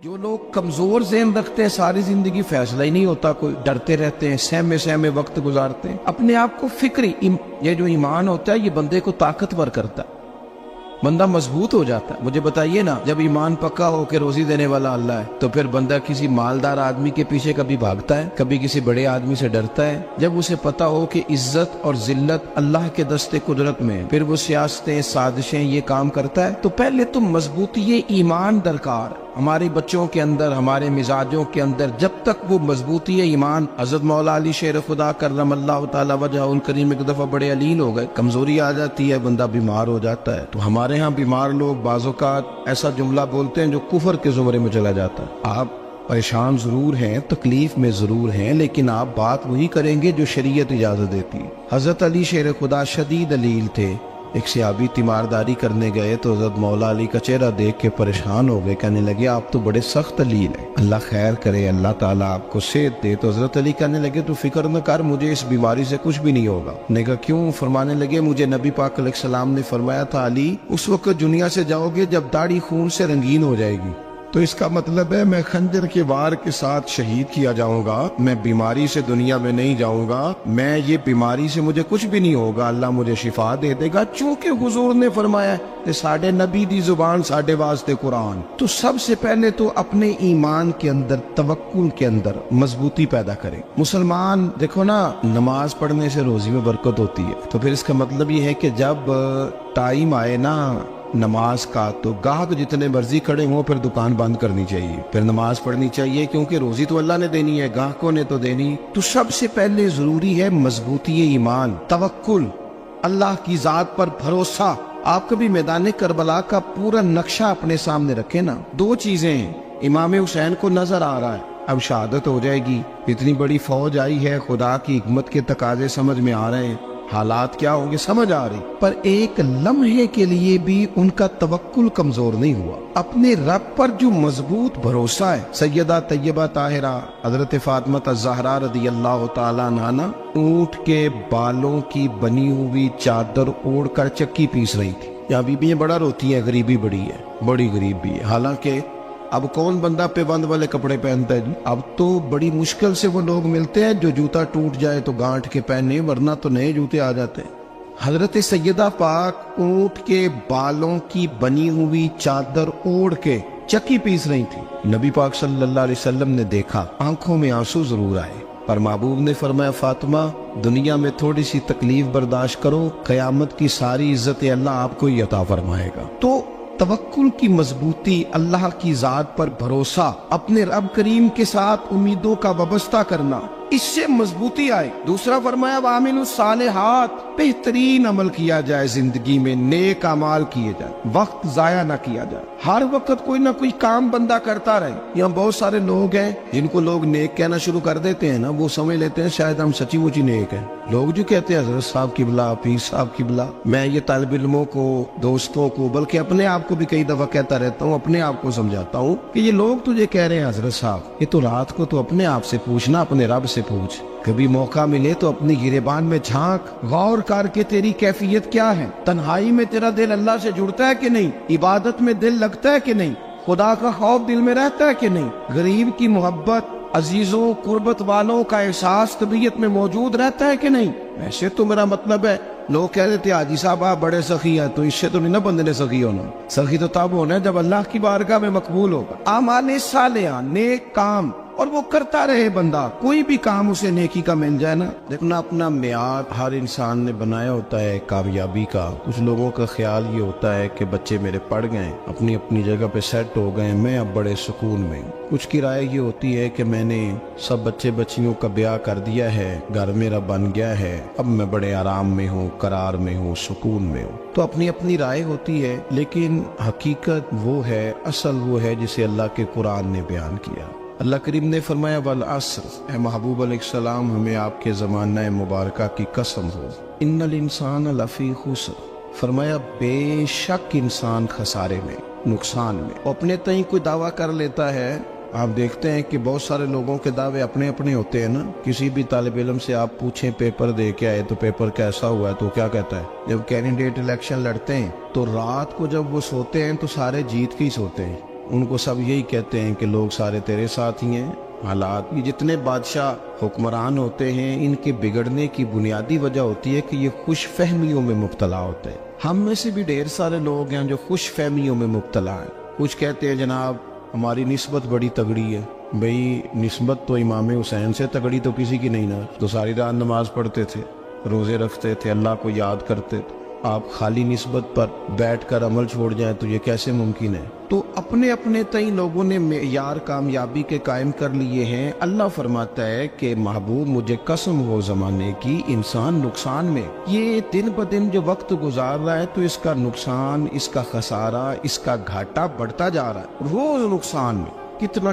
جو لوگ کمزور ذہن رکھتے ہیں ساری زندگی فیصلہ ہی نہیں ہوتا، کوئی ڈرتے رہتے ہیں، سہمے سہمے وقت گزارتے ہیں، اپنے آپ کو فکری یہ جو ایمان ہوتا ہے یہ بندے کو طاقتور کرتا ہے، بندہ مضبوط ہو جاتا ہے۔ مجھے بتائیے نا، جب ایمان پکا ہو کہ روزی دینے والا اللہ ہے تو پھر بندہ کسی مالدار آدمی کے پیچھے کبھی بھاگتا ہے، کبھی کسی بڑے آدمی سے ڈرتا ہے؟ جب اسے پتا ہو کہ عزت اور ذلت اللہ کے دستے قدرت میں ہے، پھر وہ سیاستیں سازشیں یہ کام کرتا ہے۔ تو پہلے تو مضبوطی ایمان درکار ہمارے بچوں کے اندر، ہمارے مزاجوں کے اندر، جب تک وہ مضبوطی ایمان۔ حضرت مولا علی شیر خدا کرم اللہ تعالی وجہہ الکریم ایک دفعہ بڑے علیل ہو گئے، کمزوری آ جاتی ہے، بندہ بیمار ہو جاتا ہے۔ تو ہمارے ہاں بیمار لوگ بعض اوقات ایسا جملہ بولتے ہیں جو کفر کے زمرے میں چلا جاتا ہے۔ آپ پریشان ضرور ہیں، تکلیف میں ضرور ہیں، لیکن آپ بات وہی کریں گے جو شریعت اجازت دیتی ہے۔ حضرت علی شیر خدا شدید علیل تھے، ایک صحابی تیمارداری کرنے گئے تو حضرت مولا علی کا چہرہ دیکھ کے پریشان ہو گئے، کہنے لگے آپ تو بڑے سخت علیل ہیں، اللہ خیر کرے، اللہ تعالیٰ آپ کو صحت دے۔ تو حضرت علی کہنے لگے تو فکر نہ کر، مجھے اس بیماری سے کچھ بھی نہیں ہوگا۔ نے کہا کیوں؟ فرمانے لگے مجھے نبی پاک علیہ السلام نے فرمایا تھا علی اس وقت دنیا سے جاؤ گے جب داڑھی خون سے رنگین ہو جائے گی، تو اس کا مطلب ہے میں خنجر کے وار کے ساتھ شہید کیا جاؤں گا، میں بیماری سے دنیا میں نہیں جاؤں گا، میں یہ بیماری سے مجھے کچھ بھی نہیں ہوگا، اللہ مجھے شفا دے دے گا، چونکہ حضور نے فرمایا کہ ساڈے نبی دی زبان ساڈے واسطے قرآن۔ تو سب سے پہلے تو اپنے ایمان کے اندر، توکل کے اندر مضبوطی پیدا کریں۔ مسلمان دیکھو نا، نماز پڑھنے سے روزی میں برکت ہوتی ہے، تو پھر اس کا مطلب یہ ہے کہ جب ٹائم آئے نا نماز کا تو گاہک جتنے مرضی کھڑے ہوں پھر دکان بند کرنی چاہیے، پھر نماز پڑھنی چاہیے، کیونکہ روزی تو اللہ نے دینی ہے، گاہکوں نے تو دینی۔ تو سب سے پہلے ضروری ہے مضبوطی ایمان، توکل، اللہ کی ذات پر بھروسہ۔ آپ کبھی میدان کربلا کا پورا نقشہ اپنے سامنے رکھیں نا، دو چیزیں ہیں، امام حسین کو نظر آ رہا ہے اب شہادت ہو جائے گی، اتنی بڑی فوج آئی ہے، خدا کی حکمت کے تقاضے سمجھ میں آ رہے ہیں، حالات کیا ہوں گے سمجھ آ رہی، پر ایک لمحے کے لیے بھی ان کا توکل کمزور نہیں ہوا۔ اپنے رب پر جو مضبوط بھروسہ ہے، سیدہ طیبہ طاہرہ حضرت فاطمہ الزہرا رضی اللہ تعالیٰ عنہا اونٹ کے بالوں کی بنی ہوئی چادر اوڑھ کر چکی پیس رہی تھی۔ یہاں بیویاں بڑا روتی ہیں، غریبی بڑی ہے، بڑی غریب بھی ہے، حالانکہ اب کون بندہ پیبند والے کپڑے پہنتا ہے جی؟ اب تو بڑی مشکل سے وہ لوگ ملتے ہیں جو جوتا ٹوٹ جائے تو گانٹھ کے پہنے، ورنہ تو نئے جوتے آ جاتے ہیں۔ حضرت سیدہ پاک اونٹ کے بالوں کی بنی ہوئی چادر اوڑھ کے چکی پیس رہی تھی۔ نبی پاک صلی اللہ علیہ وسلم نے دیکھا، آنکھوں میں آنسو ضرور آئے، پر محبوب نے فرمایا فاطمہ دنیا میں تھوڑی سی تکلیف برداشت کرو، قیامت کی ساری عزت اللہ آپ کو ہی عطا فرمائے گا۔ تو توکل کی مضبوطی، اللہ کی ذات پر بھروسہ، اپنے رب کریم کے ساتھ امیدوں کا وابستہ کرنا، اس سے مضبوطی آئے۔ دوسرا فرمایا وَعَمِلُوا الصَّالِحَاتِ، بہترین عمل کیا جائے زندگی میں، نیک اعمال کیے جائے، وقت ضائع نہ کیا جائے، ہر وقت کوئی نہ کوئی کام بندہ کرتا رہے۔ یہاں بہت سارے لوگ ہیں جن کو لوگ نیک کہنا شروع کر دیتے ہیں نا، وہ سمجھ لیتے ہیں شاید ہم سچی مچی نیک ہیں۔ لوگ جو کہتے ہیں حضرت صاحب کی بلا، پیر صاحب کی بلا، میں یہ طالب علموں کو، دوستوں کو، بلکہ اپنے آپ کو بھی کئی دفعہ کہتا رہتا ہوں، اپنے آپ کو سمجھاتا ہوں کہ یہ لوگ تجھے کہہ رہے ہیں حضرت صاحب، یہ تو رات کو تو اپنے آپ سے پوچھنا، اپنے رب سے پوچھ، کبھی موقع ملے تو اپنی گریبان میں جھانک، غور کر کے تیری کیفیت کیا ہے، تنہائی میں تیرا دل اللہ سے جڑتا ہے کہ نہیں، عبادت میں دل لگتا ہے کہ نہیں، خدا کا خوف دل میں رہتا ہے کہ نہیں، غریب کی محبت، عزیزوں قربت والوں کا احساس طبیعت میں موجود رہتا ہے کہ نہیں۔ ویسے تو میرا مطلب ہے، لوگ کہہ دیتے ہیں حاجی صاحب آپ بڑے سخی ہیں، تو اس سے تو نہیں نا بندے نے سخی ہونا، سخی تو تب ہونا ہے جب اللہ کی بارگاہ میں مقبول ہوگا۔ اعمال صالحہ، نیک کام، اور وہ کرتا رہے بندہ، کوئی بھی کام اسے نیکی کا مل جائے نا۔ دیکھنا اپنا معیار ہر انسان نے بنایا ہوتا ہے کامیابی کا۔ کچھ لوگوں کا خیال یہ ہوتا ہے کہ بچے میرے پڑھ گئے، اپنی اپنی جگہ پہ سیٹ ہو گئے، میں اب بڑے سکون میں ہوں۔ کچھ کی رائے یہ ہوتی ہے کہ میں نے سب بچے بچیوں کا بیاہ کر دیا ہے، گھر میرا بن گیا ہے، اب میں بڑے آرام میں ہوں، قرار میں ہوں، سکون میں ہوں۔ تو اپنی اپنی رائے ہوتی ہے، لیکن حقیقت وہ ہے، اصل وہ ہے جسے اللہ کے قرآن نے بیان کیا۔ اللہ کریم نے فرمایا والعصر، اے محبوب علیہ السلام ہمیں آپ کے زمانہ مبارکہ کی قسم ہو، ان الانسان لفی خسر، فرمایا بے شک انسان خسارے میں، نقصان میں۔ اپنے تئیں کوئی دعویٰ کر لیتا ہے، آپ دیکھتے ہیں کہ بہت سارے لوگوں کے دعوے اپنے اپنے ہوتے ہیں نا۔ کسی بھی طالب علم سے آپ پوچھیں پیپر دے کے آئے تو پیپر کیسا ہوا ہے، تو کیا کہتا ہے؟ جب کینڈیڈیٹ الیکشن لڑتے ہیں تو رات کو جب وہ سوتے ہیں تو سارے جیت کے ہی سوتے ہیں، ان کو سب یہی کہتے ہیں کہ لوگ سارے تیرے ساتھ ہی ہیں. حالات یہ جتنے بادشاہ حکمران ہوتے ہیں ان کے بگڑنے کی بنیادی وجہ ہوتی ہے کہ یہ خوش فہمیوں میں مبتلا ہوتے ہیں. ہم میں سے بھی ڈھیر سارے لوگ ہیں جو خوش فہمیوں میں مبتلا ہیں. کچھ کہتے ہیں جناب ہماری نسبت بڑی تگڑی ہے. بھئی نسبت تو امام حسین سے تگڑی تو کسی کی نہیں نا. تو ساری رات نماز پڑھتے تھے, روزے رکھتے تھے, اللہ کو یاد کرتے تھے. آپ خالی نسبت پر بیٹھ کر عمل چھوڑ جائیں تو یہ کیسے ممکن ہے؟ تو اپنے اپنے تئیں لوگوں نے معیار کامیابی کے قائم کر لیے ہیں. اللہ فرماتا ہے کہ محبوب مجھے قسم ہو زمانے کی انسان نقصان میں. یہ دن بدن جو وقت گزار رہا ہے تو اس کا نقصان, اس کا خسارہ, اس کا گھاٹا بڑھتا جا رہا ہے روز نقصان میں.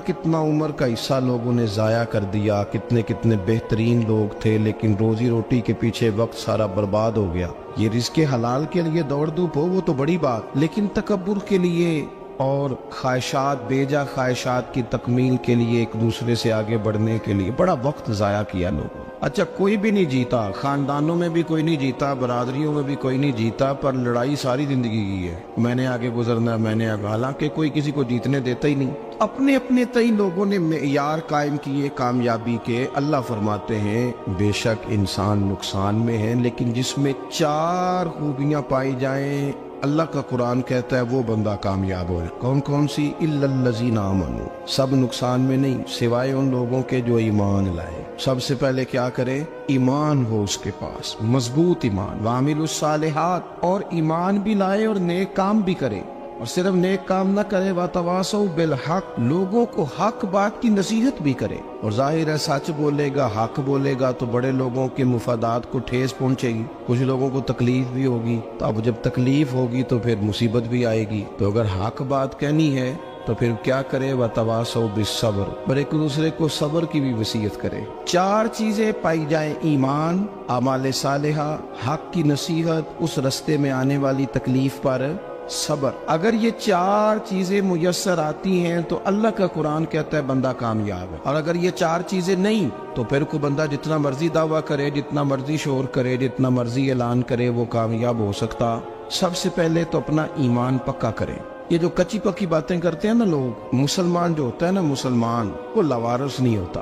کتنا عمر کا حصہ لوگوں نے ضائع کر دیا. کتنے بہترین لوگ تھے لیکن روزی روٹی کے پیچھے وقت سارا برباد ہو گیا. یہ رزق حلال کے لیے دوڑ دھوپ ہو وہ تو بڑی بات, لیکن تکبر کے لیے اور خواہشات, بیجا خواہشات کی تکمیل کے لیے, ایک دوسرے سے آگے بڑھنے کے لیے بڑا وقت ضائع کیا لوگوں. اچھا کوئی بھی نہیں جیتا, خاندانوں میں بھی کوئی نہیں جیتا, برادریوں میں بھی کوئی نہیں جیتا, پر لڑائی ساری زندگی کی ہے. میں نے آگے گزرنا, میں نے آگے, حالانکہ کوئی کسی کو جیتنے دیتا ہی نہیں. اپنے اپنے تئیں لوگوں نے معیار قائم کیے کامیابی کے. اللہ فرماتے ہیں بے شک انسان نقصان میں ہے, لیکن جس میں 4 خوبیاں پائی جائیں اللہ کا قرآن کہتا ہے وہ بندہ کامیاب ہو. کون کون سی؟ الا الذین آمنوا. سب نقصان میں نہیں سوائے ان لوگوں کے جو ایمان لائے. سب سے پہلے کیا کرے؟ ایمان ہو اس کے پاس, مضبوط ایمان. وعملوا الصالحات, اور ایمان بھی لائے اور نیک کام بھی کرے. اور صرف نیک کام نہ کرے, وَتَوَاصَوْا بِالْحَقِّ, لوگوں کو حق بات کی نصیحت بھی کرے. اور ظاہر ہے سچ بولے گا, حق بولے گا تو بڑے لوگوں کے مفادات کو ٹھیس پہنچے گی, کچھ لوگوں کو تکلیف بھی ہوگی. تو اب جب تکلیف ہوگی تو پھر مصیبت بھی آئے گی. تو اگر حق بات کہنی ہے تو پھر کیا کرے؟ وَتَوَاصَوْا بِالصَّبْرِ, اور ایک دوسرے کو صبر کی بھی وصیت کرے. 4 چیزیں پائی جائیں, ایمان, اعمال صالحہ, حق کی نصیحت, اس رستے میں آنے والی تکلیف پر صبر. اگر یہ 4 چیزیں میسر آتی ہیں تو اللہ کا قرآن کہتا ہے بندہ کامیاب ہے. اور اگر یہ 4 چیزیں نہیں تو پھر کوئی بندہ جتنا مرضی دعویٰ کرے, جتنا مرضی شور کرے, جتنا مرضی اعلان کرے, وہ کامیاب ہو سکتا. سب سے پہلے تو اپنا ایمان پکا کرے. یہ جو کچی پکی باتیں کرتے ہیں نا لوگ, مسلمان جو ہوتا ہے نا, مسلمان وہ لاوارث نہیں ہوتا,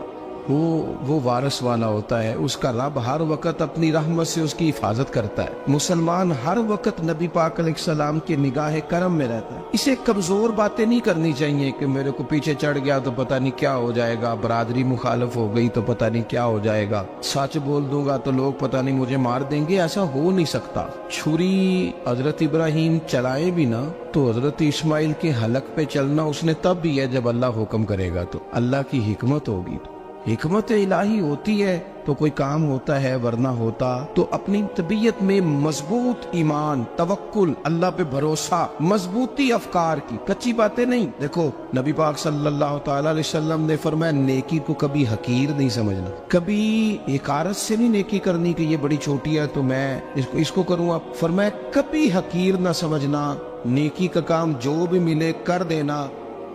وہ وارث والا ہوتا ہے. اس کا رب ہر وقت اپنی رحمت سے اس کی حفاظت کرتا ہے. مسلمان ہر وقت نبی پاک علیہ السلام کے نگاہ کرم میں رہتا ہے. اسے کمزور باتیں نہیں کرنی چاہیے کہ میرے کو پیچھے چڑھ گیا تو پتہ نہیں کیا ہو جائے گا, برادری مخالف ہو گئی تو پتہ نہیں کیا ہو جائے گا, سچ بول دوں گا تو لوگ پتہ نہیں مجھے مار دیں گے. ایسا ہو نہیں سکتا. چھری حضرت ابراہیم چلائے بھی نا تو حضرت اسماعیل کے حلق پہ چلنا اس نے تب بھی ہے جب اللہ حکم کرے گا. تو اللہ کی حکمت ہوگی, حکمت الہی ہوتی ہے تو کوئی کام ہوتا ہے, ورنہ ہوتا. تو اپنی طبیعت میں مضبوط ایمان, توکل, اللہ پہ بھروسہ, مضبوطی افکار کی, کچی باتیں نہیں. دیکھو نبی پاک صلی اللہ تعالی علیہ وسلم نے فرمایا نیکی کو کبھی حقیر نہیں سمجھنا, کبھی حقارت سے نہیں نیکی کرنی کہ یہ بڑی چھوٹی ہے تو میں اس کو کروں. اب فرمایا کبھی حقیر نہ سمجھنا, نیکی کا کام جو بھی ملے کر دینا.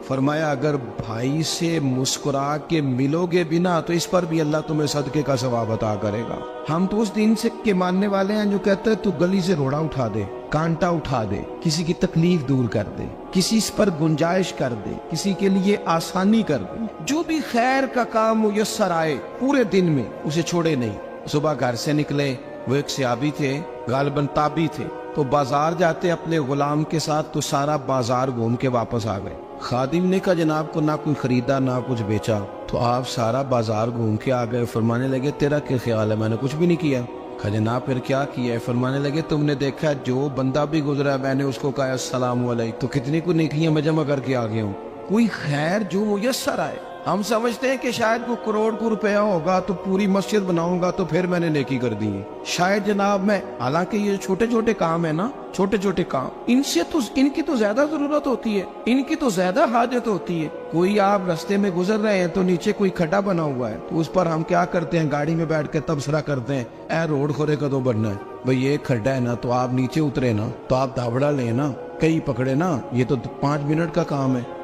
فرمایا اگر بھائی سے مسکرا کے ملو گے بنا تو اس پر بھی اللہ تمہیں صدقے کا ثواب عطا کرے گا. ہم تو اس دین سے کے ماننے والے ہیں جو کہتے ہیں تو گلی سے روڑا اٹھا دے, کانٹا اٹھا دے, کسی کی تکلیف دور کر دے, کسی پر گنجائش کر دے, کسی کے لیے آسانی کر دے. جو بھی خیر کا کام میسر آئے پورے دن میں اسے چھوڑے نہیں. صبح گھر سے نکلے, وہ ایک صحابی تھے, غالباً تابعی تھے, تو بازار جاتے اپنے غلام کے ساتھ تو سارا بازار گھوم کے واپس آ گئے. خادم نے کہا جناب کو نہ کوئی خریدا نہ کچھ بیچا. تو آپ سارا بازار گھوم کے آ گئے. فرمانے لگے تیرا کیا خیال ہے؟ میں نے کچھ بھی نہیں کیا. کہا جناب پھر کیا کیا ہے؟ فرمانے لگے تم نے دیکھا جو بندہ بھی گزرا میں نے اس کو کہا السلام علیکم, تو کتنی کو نیکیاں میں جمع کر کے آ گیا ہوں. کوئی خیر جو میسر آئے. ہم سمجھتے ہیں کہ شاید کو کروڑ کو روپیہ ہوگا تو پوری مسجد بناؤں گا تو پھر میں نے نیکی کر دی ہے. شاید جناب میں, حالانکہ یہ چھوٹے چھوٹے کام ہے نا, چھوٹے چھوٹے کام, ان کی تو زیادہ ضرورت ہوتی ہے, ان کی تو زیادہ حاجت ہوتی ہے. کوئی آپ رستے میں گزر رہے ہیں تو نیچے کوئی کھڈا بنا ہوا ہے تو اس پر ہم کیا کرتے ہیں, گاڑی میں بیٹھ کے تبصرہ کرتے ہیں اے روڈ کھورے کدو بننا ہے. بھئی یہ کھڈا ہے نا تو آپ نیچے اترے نا, تو آپ دھابڑا لیں نا, کئی پکڑے نا, یہ تو 5 منٹ کا کام ہے.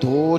2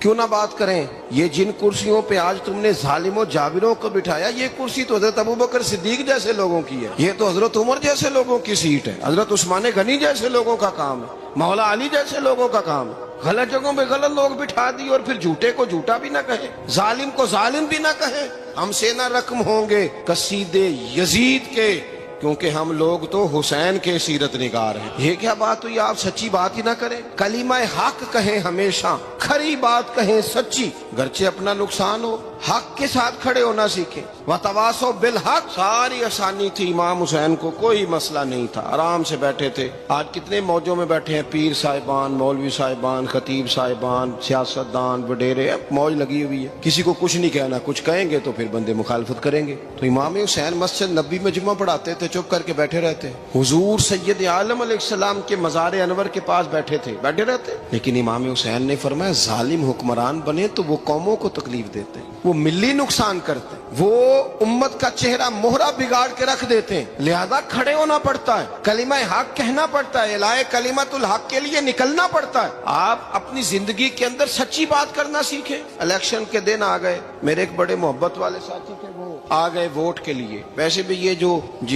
کیوں نہ بات کریں؟ یہ جن کرسیوں پہ آج تم نے ظالموں جابروں کو بٹھایا، یہ کرسی تو حضرت ابوبکر صدیق جیسے لوگوں کی ہے، یہ تو حضرت عمر جیسے لوگوں کی سیٹ ہے، حضرت عثمان غنی جیسے لوگوں کا کام ہے، مولا علی جیسے لوگوں کا کام ہے۔ غلط جگہوں پہ غلط لوگ بٹھا دی اور پھر جھوٹے کو جھوٹا بھی نہ کہے، ظالم کو ظالم بھی نہ کہے۔ ہم سے نہ رقم ہوں گے قصیدے یزید کے، کیونکہ ہم لوگ تو حسین کے سیرت نگار ہیں۔ یہ کیا بات ہوئی؟ آپ سچی بات ہی نہ کریں، کلمہ حق کہیں، ہمیشہ کھری بات کہیں، سچی، گرچہ اپنا نقصان ہو، حق کے ساتھ کھڑے ہونا سیکھیں۔ وَتَوَاصَوْا بِالْحَقِّ، ساری آسانی تھی، امام حسین کو کوئی مسئلہ نہیں تھا، آرام سے بیٹھے تھے۔ آج کتنے موجوں میں بیٹھے ہیں، پیر صاحبان، مولوی صاحبان، خطیب صاحبان، سیاستدان، وڈیرے، موج لگی ہوئی ہے، کسی کو کچھ نہیں کہنا، کچھ کہیں گے تو پھر بندے مخالفت کریں گے۔ تو امام حسین مسجد نبی میں جمعہ پڑھاتے تھے، چپ کر کے بیٹھے رہتے، حضور سید عالم علیہ السلام کے مزار انور کے پاس بیٹھے تھے، بیٹھے رہتے۔ لیکن امام حسین نے فرمایا ظالم حکمران بنے تو وہ قوموں کو تکلیف دیتے ہیں، وہ ملی نقصان کرتے ہیں، وہ امت کا چہرہ مہرہ بگاڑ کے رکھ دیتے ہیں، لہذا کھڑے ہونا پڑتا ہے، کلمہ حق کہنا پڑتا ہے، الہ کلمت الحق کے لیے نکلنا پڑتا ہے۔ آپ اپنی زندگی کے اندر سچی بات کرنا سیکھیں۔ الیکشن کے دن آ گئے، میرے ایک بڑے محبت والے ساتھی تھے، وہ آ گئے ووٹ کے لیے۔ ویسے بھی یہ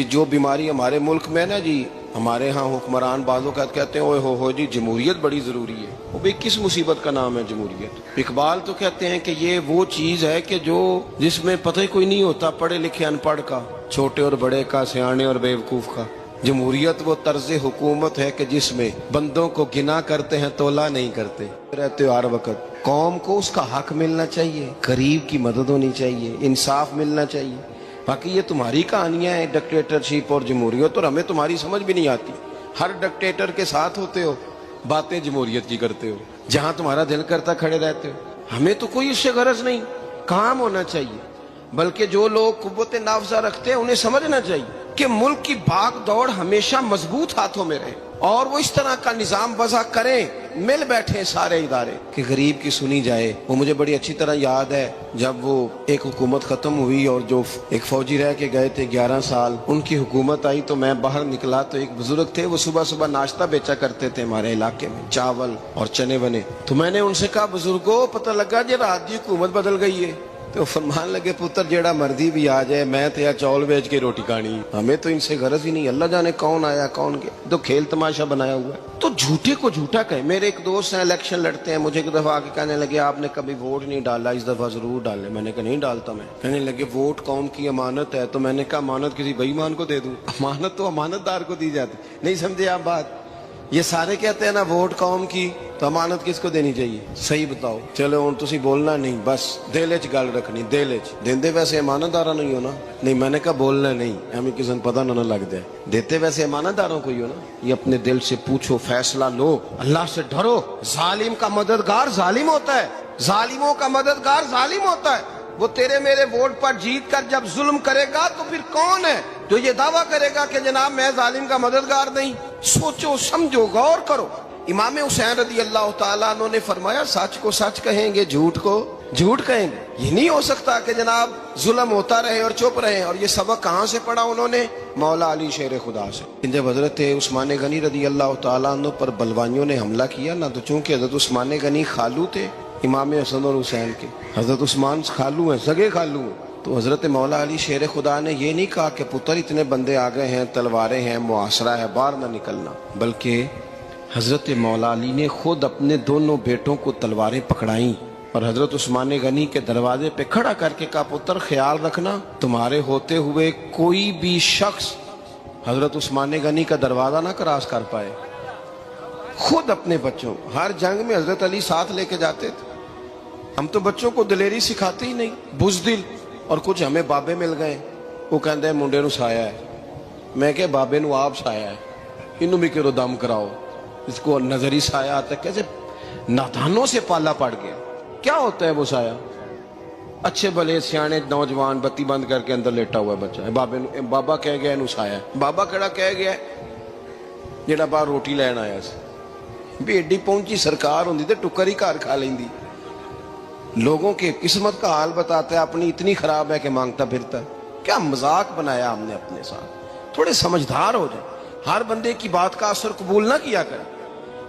جو بیماری ہمارے ملک میں نا جی، ہمارے ہاں حکمران بعض اوقات کہتے ہیں اوے ہو جی جمہوریت بڑی ضروری ہے۔ وہ بھی کس مصیبت کا نام ہے جمہوریت؟ اقبال تو کہتے ہیں کہ یہ وہ چیز ہے کہ جس میں پتہ ہی کوئی نہیں ہوتا، پڑھے لکھے ان پڑھ کا، چھوٹے اور بڑے کا، سیانے اور بیوقوف کا۔ جمہوریت وہ طرز حکومت ہے کہ جس میں بندوں کو گنا کرتے ہیں، تولا نہیں کرتے رہتے ہو ہر وقت۔ قوم کو اس کا حق ملنا چاہیے، غریب کی مدد ہونی چاہیے، انصاف ملنا چاہیے۔ باقی یہ تمہاری کہانیاں ہیں ڈکٹیٹرشپ اور جمہوریت، اور ہمیں تمہاری سمجھ بھی نہیں آتی۔ ہر ڈکٹیٹر کے ساتھ ہوتے ہو، باتیں جمہوریت کی کرتے ہو، جہاں تمہارا دل کرتا کھڑے رہتے ہو۔ ہمیں تو کوئی اس سے غرض نہیں، کام ہونا چاہیے۔ بلکہ جو لوگ قوت نافذہ رکھتے ہیں انہیں سمجھنا چاہیے کہ ملک کی بھاگ دوڑ ہمیشہ مضبوط ہاتھوں میں رہے، اور وہ اس طرح کا نظام وضع کریں، مل بیٹھے سارے ادارے کہ غریب کی سنی جائے۔ وہ مجھے بڑی اچھی طرح یاد ہے جب وہ ایک حکومت ختم ہوئی اور جو ایک فوجی رہ کے گئے تھے 11 سال، ان کی حکومت آئی تو میں باہر نکلا تو ایک بزرگ تھے، وہ صبح صبح ناشتہ بیچا کرتے تھے ہمارے علاقے میں، چاول اور چنے بنے۔ تو میں نے ان سے کہا بزرگوں پتہ لگا جی رات دی حکومت بدل گئی ہے۔ تو فرمان لگے پتر جیڑا مرضی بھی آ جائے، میں تو یا چاول بیچ کے روٹی کھانی، ہمیں تو ان سے غرض ہی نہیں، اللہ جانے کون آیا کون گیا، تو کھیل تماشا بنایا ہوا ہے۔ تو جھوٹے کو جھوٹا کہیں۔ میرے ایک دوست ہیں الیکشن لڑتے ہیں، مجھے ایک دفعہ آ کے کہنے لگے آپ نے کبھی ووٹ نہیں ڈالا، اس دفعہ ضرور ڈالیں۔ میں نے کہا نہیں ڈالتا میں۔ کہنے لگے ووٹ قوم کی امانت ہے، تو میں نے کہا امانت کسی بے ایمان کو دے دوں؟ امانت تو امانت دار کو دی جاتی۔ نہیں سمجھے آپ بات؟ یہ سارے کہتے ہیں نا ووٹ قوم کی، تو امانت کس کو دینی چاہیے؟ صحیح بتاؤ۔ چلو ہوں تسی بولنا نہیں، بس دل وچ گل رکھنی، دل وچ دیندے ویسے امانت دارا نہیں ہونا۔ نہیں میں نے کہا بولنا نہیں، ہمیں کسی کو پتہ نہ لگ جائے، دیتے ویسے امانت داروں کو ہی ہو نا۔ یہ اپنے دل سے پوچھو، فیصلہ لو، اللہ سے ڈرو۔ ظالم کا مددگار ظالم ہوتا ہے، ظالموں کا مددگار ظالم ہوتا ہے۔ وہ تیرے میرے ووٹ پر جیت کر جب ظلم کرے گا تو پھر کون ہے جو یہ دعویٰ کرے گا کہ جناب میں ظالم کا مددگار نہیں؟ سوچو سمجھو، غور کرو۔ امام حسین رضی اللہ تعالیٰ عنہ نے فرمایا سچ کو سچ کہیں گے، جھوٹ کو جھوٹ کہیں گے۔ یہ نہیں ہو سکتا کہ جناب ظلم ہوتا رہے اور چپ رہے۔ اور یہ سبق کہاں سے پڑھا انہوں نے؟ مولا علی شیر خدا سے۔ جب حضرت عثمان غنی رضی اللہ تعالیٰ عنہ پر بلوائیوں نے حملہ کیا نا، تو چونکہ حضرت عثمان غنی خالو تھے امام حسن اور حسین کے، حضرت عثمان خالو ہیں، سگے خالو ہیں، تو حضرت مولا علی شیر خدا نے یہ نہیں کہا کہ پتر اتنے بندے آ گئے ہیں، تلواریں ہیں، محاصرہ ہے، باہر نہ نکلنا، بلکہ حضرت مولا علی نے خود اپنے دونوں بیٹوں کو تلواریں پکڑائیں اور حضرت عثمان غنی کے دروازے پہ کھڑا کر کے کہا پتر خیال رکھنا تمہارے ہوتے ہوئے کوئی بھی شخص حضرت عثمان غنی کا دروازہ نہ کراس کر پائے۔ خود اپنے بچوں، ہر جنگ میں حضرت علی ساتھ لے کے جاتے تھے۔ ہم تو بچوں کو دلیری سکھاتے ہی نہیں، بزدل۔ اور کچھ ہمیں بابے مل گئے، وہ کہندے ہیں منڈے نو سایا ہے، میں کہ بابے نو آپ سایا ہے، انہوں بھی کرو دم کراؤ، اس کو نظری سایہ آتا ہے۔ کیسے نادانوں سے پالا پڑ گیا۔ کیا ہوتا ہے وہ سایہ؟ اچھے بھلے سیانے نوجوان بتی بند کر کے اندر لیٹا ہوا ہے بچہ، بابا کہہ گیا انہوں سایا ہے۔ بابا کہڑا کہہ گیا جڑا باہر روٹی لین آیا سی، بھی ایڈی پہنچی سرکار ہوندی تے ٹکر ہی گھر کھا لیندی۔ لوگوں کے قسمت کا حال بتاتا ہے، اپنی اتنی خراب ہے کہ مانگتا پھرتا ہے۔ کیا مذاق بنایا ہم نے اپنے ساتھ۔ تھوڑے سمجھدار ہو جائیں، ہر بندے کی بات کا اثر قبول نہ کیا کریں۔